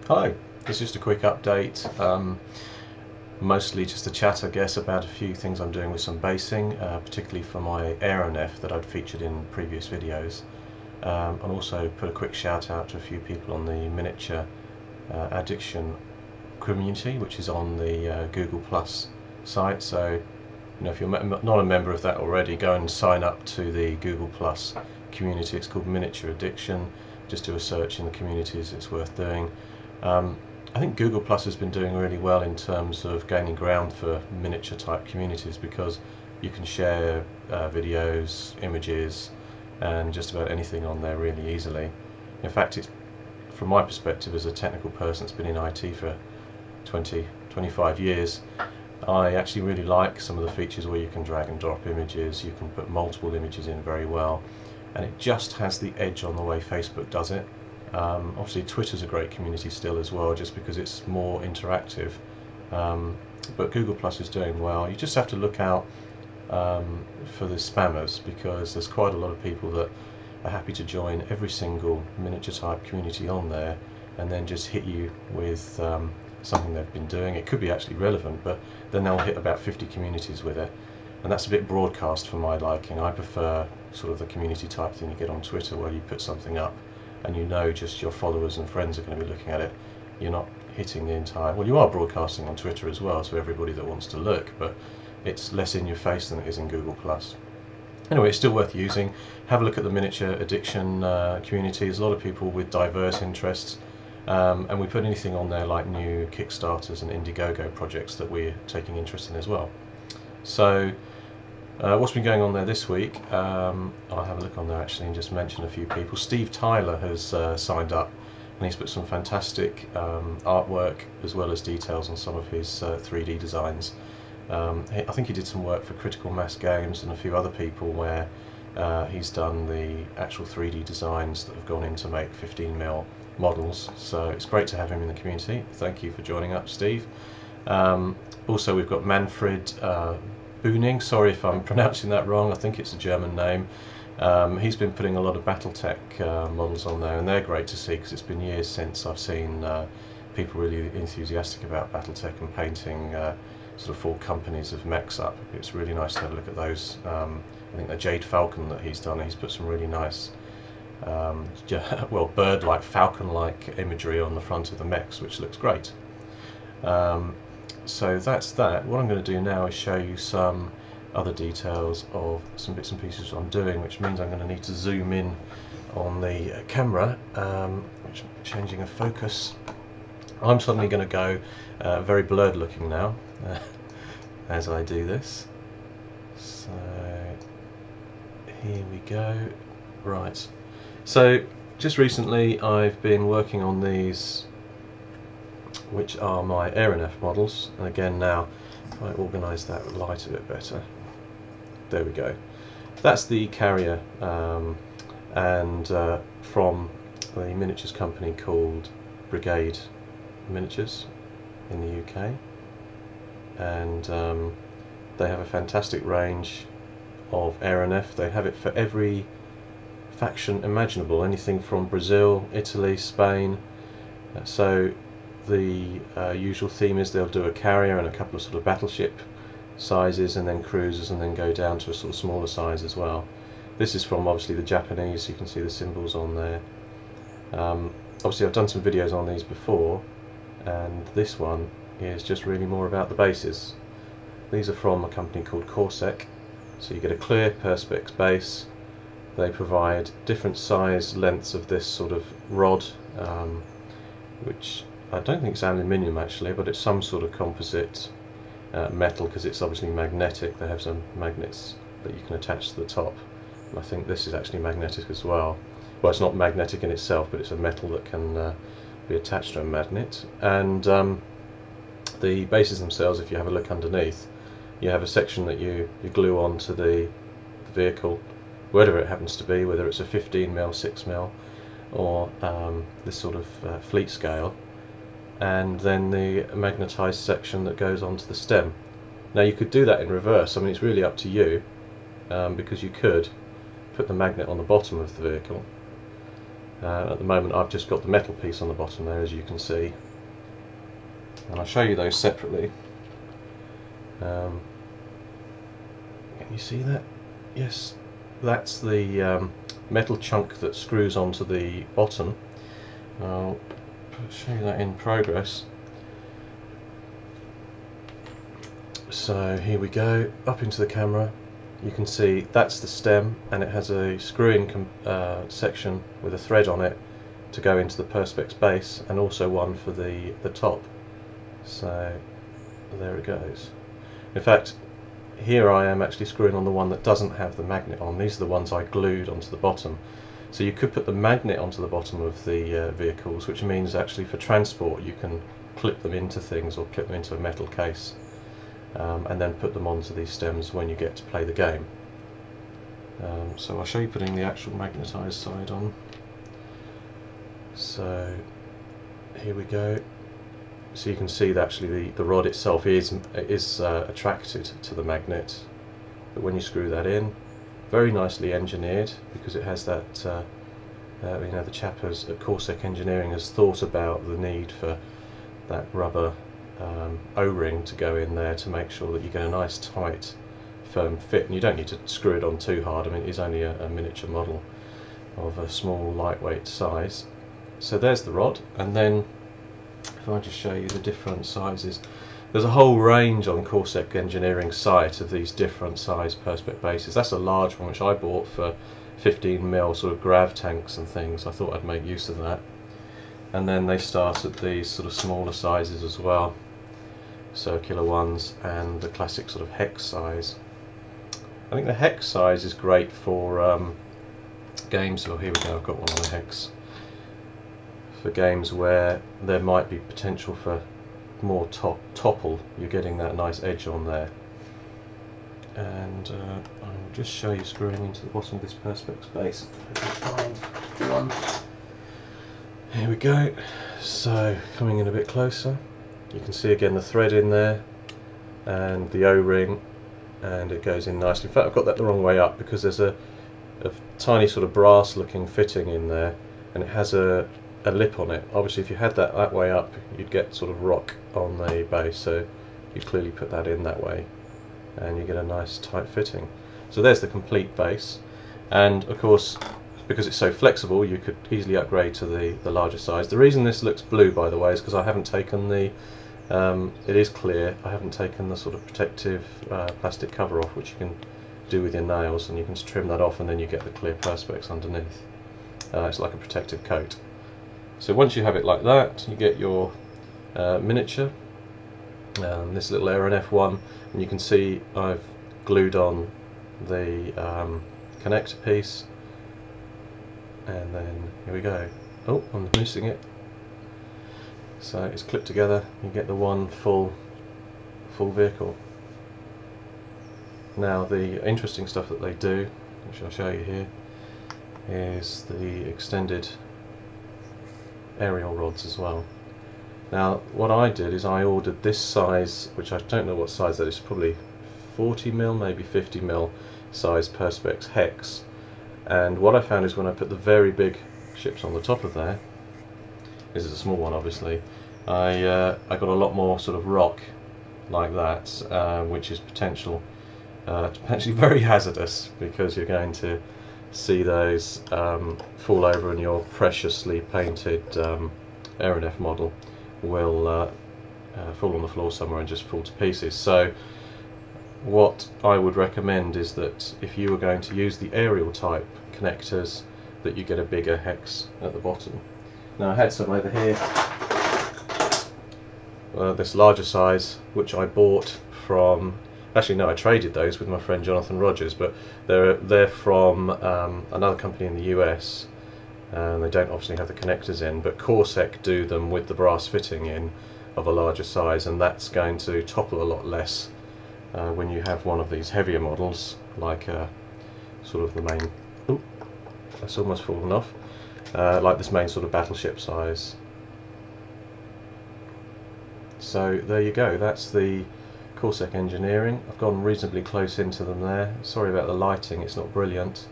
Hi, this is just a quick update, mostly just a chat I guess about a few things I'm doing with some basing, particularly for my Aeronef that I'd featured in previous videos, and also put a quick shout out to a few people on the miniature addiction community, which is on the Google Plus site. So if you're not a member of that already, go and sign up to the Google Plus community. It's called Miniature Addiction. Just do a search in the communities, it's worth doing. I think Google Plus has been doing really well in terms of gaining ground for miniature type communities, because you can share videos, images and just about anything on there really easily. In fact, it's, from my perspective as a technical person that's been in IT for 25 years, I actually really like some of the features where you can drag and drop images, you can put multiple images in very well, and it just has the edge on the way Facebook does it. Obviously Twitter's a great community still as well, just because it's more interactive, but Google Plus is doing well. You just have to look out for the spammers, because there's quite a lot of people that are happy to join every single miniature type community on there and then just hit you with something they've been doing. It could be actually relevant, but then they'll hit about 50 communities with it, and that's a bit broadcast for my liking. I prefer sort of the community type thing you get on Twitter, where you put something up and you know just your followers and friends are going to be looking at it. You're not hitting the entire, well, you are broadcasting on Twitter as well to everybody that wants to look, but it's less in your face than it is in Google Plus. Anyway, it's still worth using. Have a look at the miniature addiction community. There's a lot of people with diverse interests, and we put anything on there like new Kickstarters and Indiegogo projects that we're taking interest in as well. So what's been going on there this week? I'll have a look on there actually and just mention a few people. Steve Tyler has signed up, and he's put some fantastic artwork as well as details on some of his 3D designs. I think he did some work for Critical Mass Games and a few other people where he's done the actual 3D designs that have gone in to make 15mm models. So it's great to have him in the community. Thank you for joining up, Steve. Also we've got Manfred Booning, sorry if I'm pronouncing that wrong, I think it's a German name. He's been putting a lot of Battletech models on there, and they're great to see, because it's been years since I've seen people really enthusiastic about Battletech and painting sort of full companies of mechs up. It's really nice to have a look at those. I think the Jade Falcon that he's done, he's put some really nice well, bird-like, falcon-like imagery on the front of the mechs, which looks great. So that's that. What I'm going to do now is show you some other details of some bits and pieces I'm doing, which means I'm going to need to zoom in on the camera, which I'm changing a focus. I'm suddenly going to go very blurred looking now as I do this. So here we go. Right. So just recently I've been working on these, which are my Aeronef models, and again now if I organise that light a bit better, there we go. That's the carrier, and from a miniatures company called Brigade Miniatures in the UK, and they have a fantastic range of Aeronef. They have it for every faction imaginable, anything from Brazil, Italy, Spain. So the usual theme is they'll do a carrier and a couple of sort of battleship sizes, and then cruisers, and then go down to a sort of smaller size as well. This is from obviously the Japanese, you can see the symbols on there. Obviously I've done some videos on these before, and this one is just really more about the bases. These are from a company called Corsec. So you get a clear perspex base. They provide different size lengths of this sort of rod, which I don't think it's aluminium actually, but it's some sort of composite metal, because it's obviously magnetic. They have some magnets that you can attach to the top, and I think this is actually magnetic as well. Well, it's not magnetic in itself, but it's a metal that can be attached to a magnet. And the bases themselves, if you have a look underneath, you have a section that you glue onto the vehicle, whatever it happens to be, whether it's a 15mm, 6mm, or this sort of fleet scale, and then the magnetised section that goes onto the stem. Now you could do that in reverse. I mean, it's really up to you, because you could put the magnet on the bottom of the vehicle At the moment I've just got the metal piece on the bottom there, as you can see, and I'll show you those separately. Can you see that? Yes, that's the metal chunk that screws onto the bottom. I'll show you that in progress. So here we go, up into the camera. You can see that's the stem, and it has a screw-in section with a thread on it to go into the perspex base, and also one for the top. So there it goes. In fact, here I am actually screwing on the one that doesn't have the magnet on. These are the ones I glued onto the bottom. So you could put the magnet onto the bottom of the vehicles, which means actually for transport you can clip them into things or clip them into a metal case, and then put them onto these stems when you get to play the game. So I'll show you putting the actual magnetised side on. So here we go. So you can see that actually the rod itself is attracted to the magnet, but when you screw that in, very nicely engineered, because it has that you know, the chap at Corsec Engineering has thought about the need for that rubber O-ring to go in there to make sure that you get a nice tight firm fit, and you don't need to screw it on too hard. I mean, it is only a miniature model of a small lightweight size. So there's the rod, and then if I just show you the different sizes, there's a whole range on Corsec Engineering's site of these different size perspex bases. That's a large one which I bought for 15mm sort of grav tanks and things. I thought I'd make use of that. And then they start at these sort of smaller sizes as well, circular ones, and the classic sort of hex size. I think the hex size is great for games. Oh, here we go, I've got one on a hex. For games where there might be potential for more topple, you're getting that nice edge on there. And I'll just show you screwing into the bottom of this perspex base. If I can find one. Here we go. So coming in a bit closer, you can see again the thread in there and the O-ring, and it goes in nicely. In fact, I've got that the wrong way up, because there's a tiny sort of brass looking fitting in there, and it has a lip on it. Obviously if you had that way up, you'd get sort of rock on the base, so you clearly put that in that way and you get a nice tight fitting. So there's the complete base, and of course because it's so flexible you could easily upgrade to the larger size. The reason this looks blue, by the way, is because I haven't taken the it is clear, I haven't taken the sort of protective plastic cover off, which you can do with your nails, and you can just trim that off and then you get the clear perspex underneath. It's like a protective coat. So once you have it like that, you get your miniature, this little Aeronef one, and you can see I've glued on the connector piece, and then here we go. Oh, I'm missing it. So it's clipped together, you get the one full vehicle. Now the interesting stuff that they do, which I'll show you here, is the extended aerial rods as well. Now what I did is I ordered this size, which I don't know what size that is, probably 40mm, maybe 50mm size perspex hex, and what I found is when I put the very big ships on the top of there, this is a small one obviously, I got a lot more sort of rock like that, which is potentially very hazardous, because you're going to see those fall over, and your preciously painted Aeronef model will fall on the floor somewhere and just fall to pieces. So what I would recommend is that if you were going to use the aerial type connectors, that you get a bigger hex at the bottom. Now I had some over here, this larger size, which I bought from, actually no, I traded those with my friend Jonathan Rogers, but they're from another company in the US, and they don't obviously have the connectors in, but Corsec do them with the brass fitting in of a larger size, and that's going to topple a lot less when you have one of these heavier models, like sort of the main, ooh, that's almost fallen off, like this main sort of battleship size. So there you go, that's the Corsec Engineering. I've gone reasonably close into them there. Sorry about the lighting, it's not brilliant.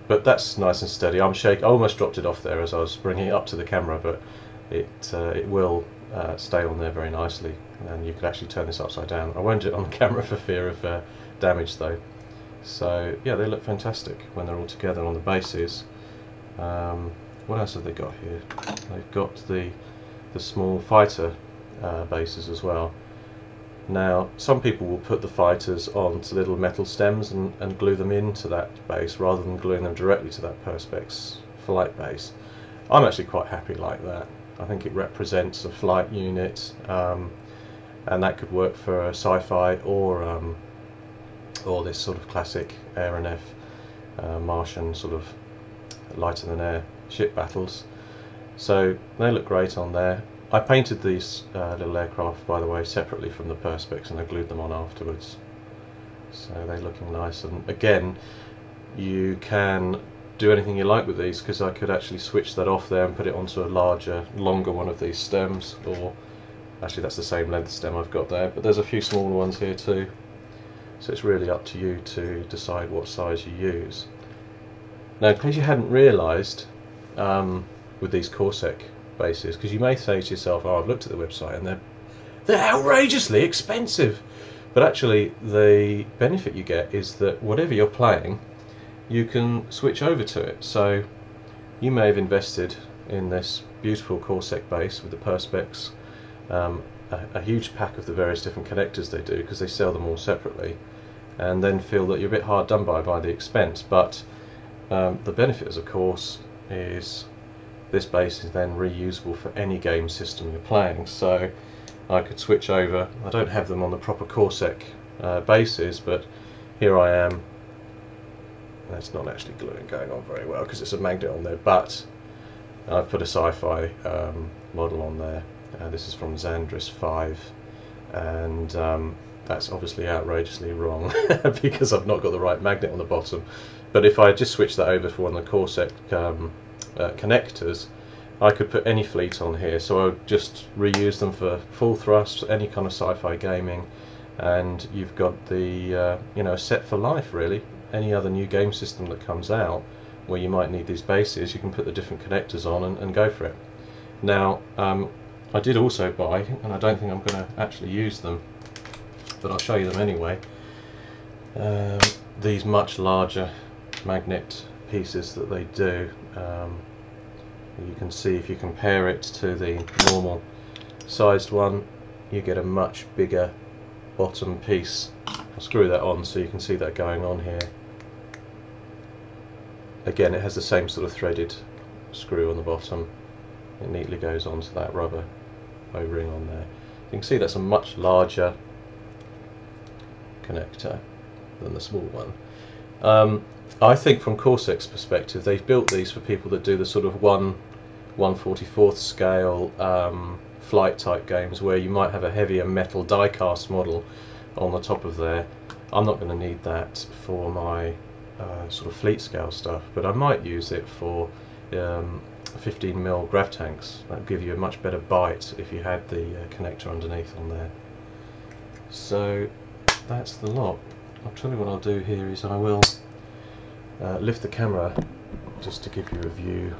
but that's nice and steady. I'm shaking. I almost dropped it off there as I was bringing it up to the camera, but it will stay on there very nicely, and you could actually turn this upside down. I won't do it on the camera for fear of damage though. So yeah, they look fantastic when they're all together on the bases. What else have they got here? They've got the small fighter bases as well. Now, some people will put the fighters onto little metal stems and glue them into that base rather than gluing them directly to that Perspex flight base. I'm actually quite happy like that. I think it represents a flight unit, and that could work for a sci-fi or this sort of classic Aeronef Martian sort of lighter than air ship battles. So they look great on there. I painted these little aircraft, by the way, separately from the Perspex, and I glued them on afterwards. So they're looking nice. And again, you can do anything you like with these, because I could actually switch that off there and put it onto a larger, longer one of these stems, or actually that's the same length stem I've got there, but there's a few smaller ones here too. So it's really up to you to decide what size you use. Now, in case you hadn't realised, with these Corsec bases, because you may say to yourself, oh, I've looked at the website and they're outrageously expensive, but actually the benefit you get is that whatever you're playing, you can switch over to it. So you may have invested in this beautiful Corsec base with the Perspex, a huge pack of the various different connectors they do, because they sell them all separately, and then feel that you're a bit hard done by the expense. But the benefit, of course, is this base is then reusable for any game system you're playing. So I could switch over. I don't have them on the proper Corsec bases, but here I am. That's not actually gluing going on very well because it's a magnet on there, but I've put a sci-fi model on there. This is from Xandris 5, and that's obviously outrageously wrong because I've not got the right magnet on the bottom. But if I just switch that over for one of the Corsec connectors, I could put any fleet on here, so I would just reuse them for full thrust, any kind of sci-fi gaming, and you've got the set for life really. Any other new game system that comes out where you might need these bases, you can put the different connectors on and go for it. Now, I did also buy, and I don't think I'm going to actually use them, but I'll show you them anyway, these much larger magnet pieces that they do. You can see if you compare it to the normal sized one, you get a much bigger bottom piece. I'll screw that on so you can see that going on here. Again, it has the same sort of threaded screw on the bottom. It neatly goes onto that rubber O-ring on there. You can see that's a much larger connector than the small one. I think from Corsec's perspective, they've built these for people that do the sort of 1/144th scale flight type games where you might have a heavier metal die cast model on the top of there. I'm not going to need that for my sort of fleet scale stuff, but I might use it for 15mm grav tanks. That would give you a much better bite if you had the connector underneath on there. So that's the lot. I'll tell you what I'll do here is I will lift the camera just to give you a view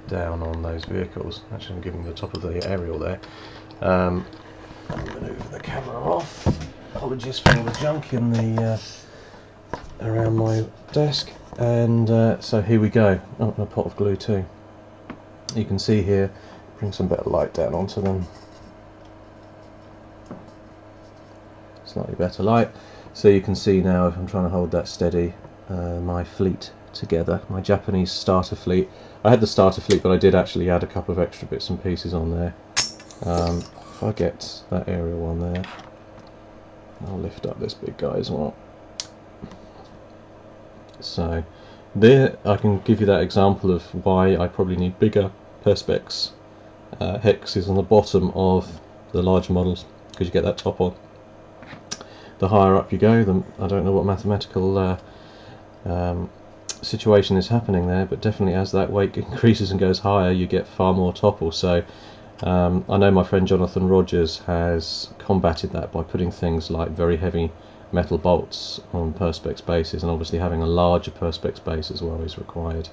down on those vehicles. Actually, I'm giving the top of the aerial there. I'll manoeuvre the camera off. Apologies for all the junk in the around my desk. And so here we go. Oh, and a pot of glue too. You can see here, bring some better light down onto them. Slightly better light. So you can see now, if I'm trying to hold that steady, my fleet together, my Japanese starter fleet. I had the starter fleet, but I did actually add a couple of extra bits and pieces on there. If I get that aerial one there, I'll lift up this big guy as well. So there I can give you that example of why I probably need bigger Perspex hexes on the bottom of the larger models, because you get that top on. The higher up you go, I don't know what mathematical situation is happening there, but definitely as that weight increases and goes higher, you get far more topple. So I know my friend Jonathan Rogers has combated that by putting things like very heavy metal bolts on perspex bases, and obviously having a larger perspex base as well is required.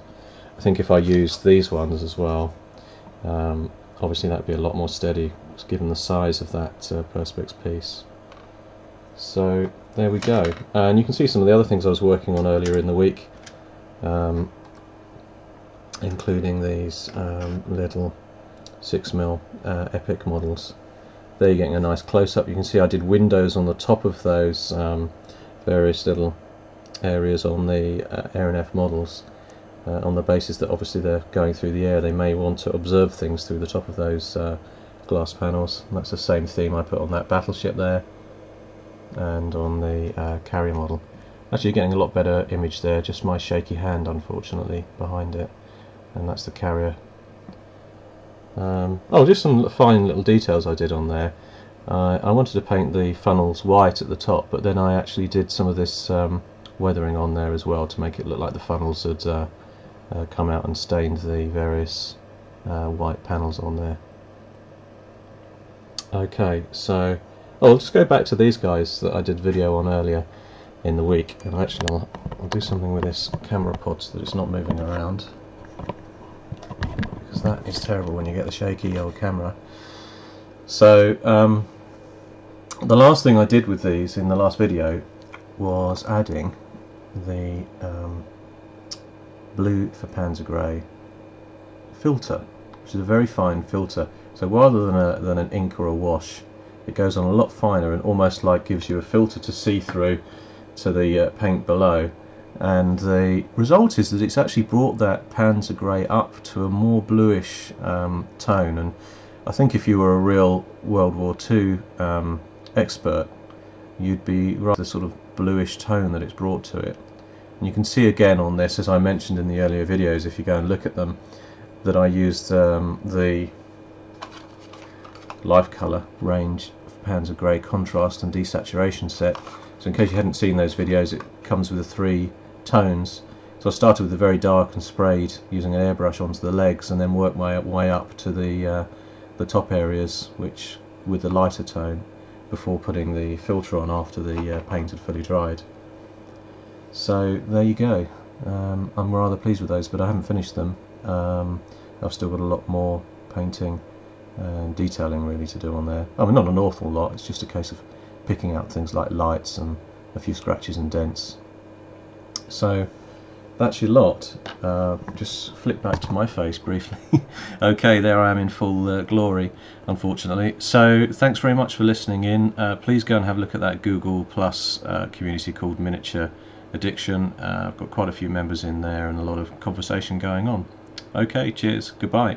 I think if I used these ones as well, obviously that would be a lot more steady given the size of that perspex piece. So there we go, and you can see some of the other things I was working on earlier in the week, including these little 6mm Epic models. There you're getting a nice close-up. You can see I did windows on the top of those various little areas on the Aeronef models, on the basis that obviously they're going through the air. They may want to observe things through the top of those glass panels. And that's the same theme I put on that battleship there and on the carrier model. Actually getting a lot better image there, just my shaky hand unfortunately behind it, and that's the carrier. Oh, just some fine little details I did on there. I wanted to paint the funnels white at the top, but then I actually did some of this weathering on there as well to make it look like the funnels had come out and stained the various white panels on there. Okay, so I'll just go back to these guys that I did video on earlier in the week, and actually I'll do something with this camera pod so that it's not moving around, because that is terrible when you get the shaky old camera. So the last thing I did with these in the last video was adding the blue for Panzer Grey filter, which is a very fine filter. So rather than an ink or a wash, it goes on a lot finer and almost like gives you a filter to see through to the paint below. And the result is that it's actually brought that Panzer Grey up to a more bluish tone, and I think if you were a real World War II expert, you'd be rather sort of bluish tone that it's brought to it. And you can see again on this, as I mentioned in the earlier videos, if you go and look at them, that I used the life colour range of Panzer Grey contrast and desaturation set. So in case you hadn't seen those videos, it comes with the 3 tones. So I started with the very dark and sprayed using an airbrush onto the legs, and then worked my way up to the top areas, which with the lighter tone, before putting the filter on after the paint had fully dried. So there you go. I'm rather pleased with those, but I haven't finished them. I've still got a lot more painting and detailing really to do on there. I mean, not an awful lot, it's just a case of picking out things like lights and a few scratches and dents. So that's your lot. Just flip back to my face briefly. Okay, there I am in full glory, unfortunately. So thanks very much for listening in. Please go and have a look at that Google Plus community called Miniature Addiction. I've got quite a few members in there and a lot of conversation going on. Okay, cheers, goodbye.